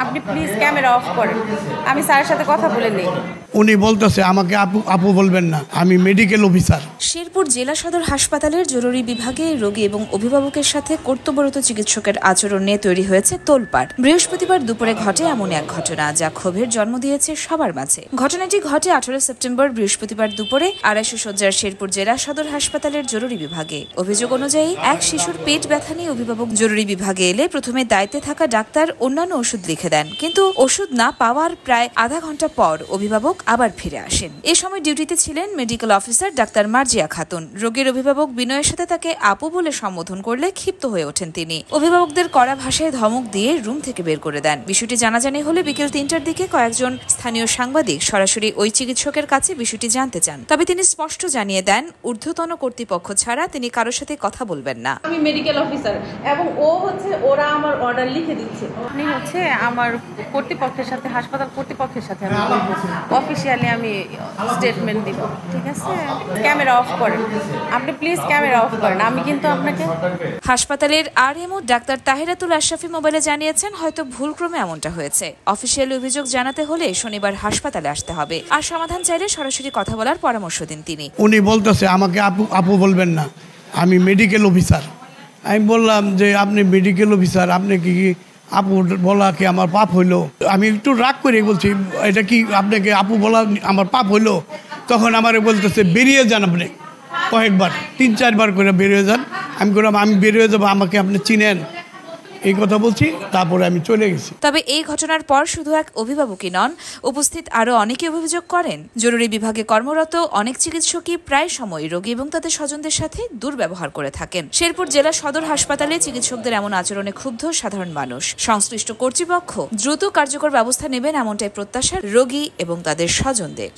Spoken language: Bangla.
আপনি প্লিজ ক্যামেরা অফ করেন, আমি স্যারের সাথে কথা বলে নেই। উনি বলতেছে আমাকে আপু আপু বলবেন না, আমি মেডিকেল অফিসার। শেরপুর জেলা সদর হাসপাতালের জরুরি বিভাগে রোগী এবং অভিভাবকের সাথে কর্তব্যরত চিকিৎসকের আচরণ নিয়ে তৈরি হয়েছে তোলপাড়। বৃহস্পতিবার দুপুরে ঘটে এমন এক ঘটনা যা ক্ষোভের জন্ম দিয়েছে সবার মাঝে। ঘটনাটি ঘটে 18 সেপ্টেম্বর বৃহস্পতিবার দুপুরে 250 শয্যার শেরপুর জেলা সদর হাসপাতালের জরুরি বিভাগে। অভিযোগ অনুযায়ী এক শিশুর পেট ব্যথা নিয়ে অভিভাবক জরুরি বিভাগে এলে প্রথমে দায়িত্বে থাকা ডাক্তার অন্যান্য ওষুধ লিখে দেন, কিন্তু ওষুধ না পাওয়ার প্রায় আধা ঘন্টা পর অভিভাবক আবার ফিরে আসেন। এ সময় ডিউটিতে ছিলেন medical officer doctor Marjia Khatun. রোগীর অভিভাবক বিনয়ের সাথে তাকে আপু বলে সম্বোধন করলে ক্ষিপ্ত হয়ে ওঠেন তিনি। অভিভাবকদের কড়া ভাষায় ধমক দিয়ে রুম থেকে বের করে দেন। বিষয়টি জানাজানি হলে বিকেল 3টার দিকে কয়েকজন স্থানীয় সাংবাদিক সরাসরি ওই চিকিৎসকের কাছে বিষয়টি জানতে চান। তবে তিনি স্পষ্ট জানিয়ে দেন, ঊর্ধ্বতন কর্তৃপক্ষ ছাড়া তিনি কারোর সাথে কথা বলবেন না। আমি মেডিকেল অফিসার এবং ওরা আমার অর্ডার লিখে দিচ্ছে। আপনি আমার কর্তৃপক্ষের সাথে, হাসপাতাল কর্তৃপক্ষের সাথে অফিসিয়ালি আমি স্টেটমেন্ট দিব, ঠিক আছে? ক্যামেরা অফ করেন, আপনি প্লিজ ক্যামেরা অফ করেন, আমি কিন্তু আপনাকে। হাসপাতালের আরএমও ডাক্তার তাহিরাতুল আশরাফি মোবাইলে জানিয়েছেন, হয়তো ভুলক্রমে এমনটা হয়েছে। অফিসিয়াল অভিযোগ জানাতে হলে শনিবার হাসপাতালে আসতে হবে, আর সমাধান চাইলে সরাসরি কথা বলার পরামর্শ দিন তিনি। উনি বলতেছে আমাকে আপু আপু বলবেন না, আমি মেডিকেল অফিসার। আমি বললাম যে আপনি মেডিকেল অফিসার, আপনি কি আপু বলা কি আমার পাপ হইলো? আমি একটু রাগ করে বলছি, এটা কি আপনাকে আপু বলা আমার পাপ হইলো? তখন আমারে বলতেছে বেরিয়ে যান আপনি। কয়েকবার 3-4 বার করে বেরিয়ে যান। আমি বললাম আমি বেরিয়ে যাবো, আমাকে আপনি চিনেন? এই কথা বলছি, তারপরে আমি চলে গেছি। তবে এই ঘটনার পর শুধু এক অভিভাবকই নন, উপস্থিত আরো অনেকে অভিযোগ করেন জরুরি বিভাগে কর্মরত অনেক চিকিৎসকই প্রায় সময় রোগী এবং তাদের স্বজনদের সাথে দুর্ব্যবহার করে থাকেন। শেরপুর জেলা সদর হাসপাতালে চিকিৎসকদের এমন আচরণে ক্ষুব্ধ সাধারণ মানুষ। সংশ্লিষ্ট কর্তৃপক্ষ দ্রুত কার্যকর ব্যবস্থা নেবেন এমনটাই প্রত্যাশা রোগী এবং তাদের স্বজনদের।